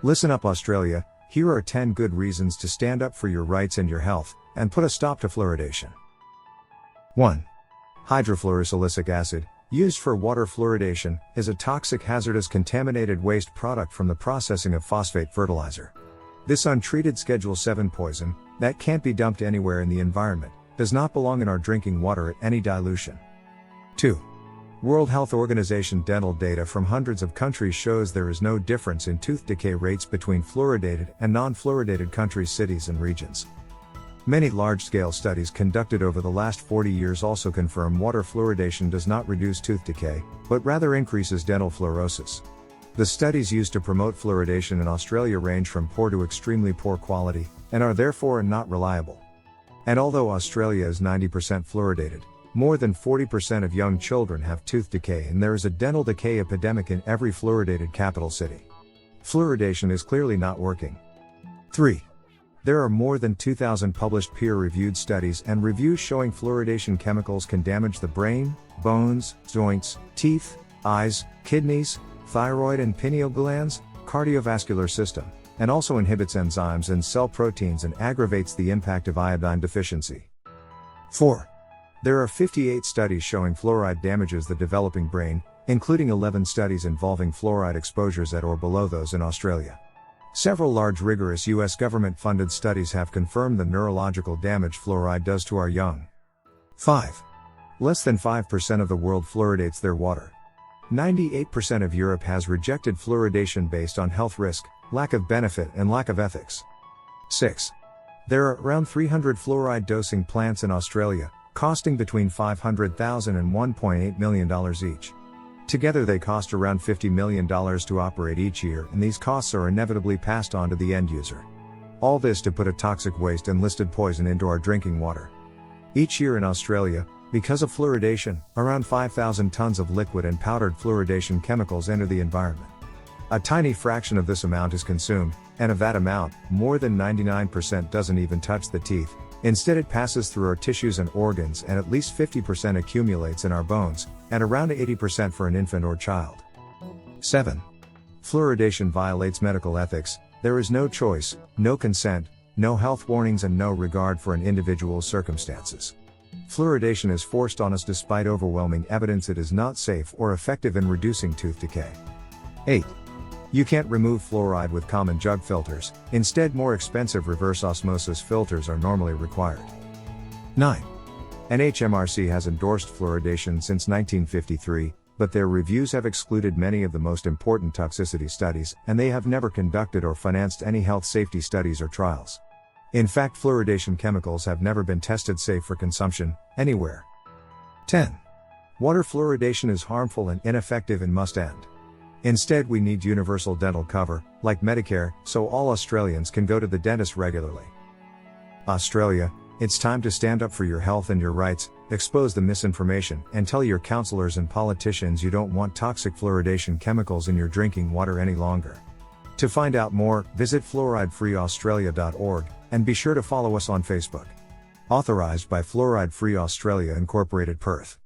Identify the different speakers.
Speaker 1: Listen up, Australia, here are 10 good reasons to stand up for your rights and your health, and put a stop to fluoridation. 1. Hydrofluorosilicic acid, used for water fluoridation, is a toxic, hazardous, contaminated waste product from the processing of phosphate fertilizer. This untreated Schedule 7 poison, that can't be dumped anywhere in the environment, does not belong in our drinking water at any dilution. 2. World Health Organization dental data from hundreds of countries shows there is no difference in tooth decay rates between fluoridated and non-fluoridated countries, cities, and regions. Many large-scale studies conducted over the last 40 years also confirm water fluoridation does not reduce tooth decay, but rather increases dental fluorosis. The studies used to promote fluoridation in Australia range from poor to extremely poor quality, and are therefore not reliable. And although Australia is 90% fluoridated, more than 40% of young children have tooth decay, and there is a dental decay epidemic in every fluoridated capital city. Fluoridation is clearly not working. 3. There are more than 2,000 published peer-reviewed studies and reviews showing fluoridation chemicals can damage the brain, bones, joints, teeth, eyes, kidneys, thyroid and pineal glands, cardiovascular system, and also inhibits enzymes and cell proteins and aggravates the impact of iodine deficiency. 4. There are 58 studies showing fluoride damages the developing brain, including 11 studies involving fluoride exposures at or below those in Australia. Several large, rigorous US government-funded studies have confirmed the neurological damage fluoride does to our young. 5. Less than 5% of the world fluoridates their water. 98% of Europe has rejected fluoridation based on health risk, lack of benefit, and lack of ethics. 6. There are around 300 fluoride dosing plants in Australia, costing between $500,000 and $1.8 million each. Together they cost around $50 million to operate each year, and these costs are inevitably passed on to the end user. All this to put a toxic waste and listed poison into our drinking water. Each year in Australia, because of fluoridation, around 5,000 tons of liquid and powdered fluoridation chemicals enter the environment. A tiny fraction of this amount is consumed, and of that amount, more than 99% doesn't even touch the teeth. Instead, it passes through our tissues and organs, and at least 50% accumulates in our bones, and around 80% for an infant or child. 7. Fluoridation violates medical ethics. There is no choice, no consent, no health warnings, and no regard for an individual's circumstances. Fluoridation is forced on us despite overwhelming evidence it is not safe or effective in reducing tooth decay. 8. You can't remove fluoride with common jug filters, instead more expensive reverse osmosis filters are normally required. 9. NHMRC has endorsed fluoridation since 1953, but their reviews have excluded many of the most important toxicity studies, and they have never conducted or financed any health safety studies or trials. In fact, fluoridation chemicals have never been tested safe for consumption, anywhere. 10. Water fluoridation is harmful and ineffective and must end. Instead, we need universal dental cover, like Medicare, so all Australians can go to the dentist regularly. Australia, it's time to stand up for your health and your rights, expose the misinformation, and tell your councilors and politicians you don't want toxic fluoridation chemicals in your drinking water any longer. To find out more, visit fluoridefreeaustralia.org, and be sure to follow us on Facebook. Authorized by Fluoride Free Australia Incorporated, Perth.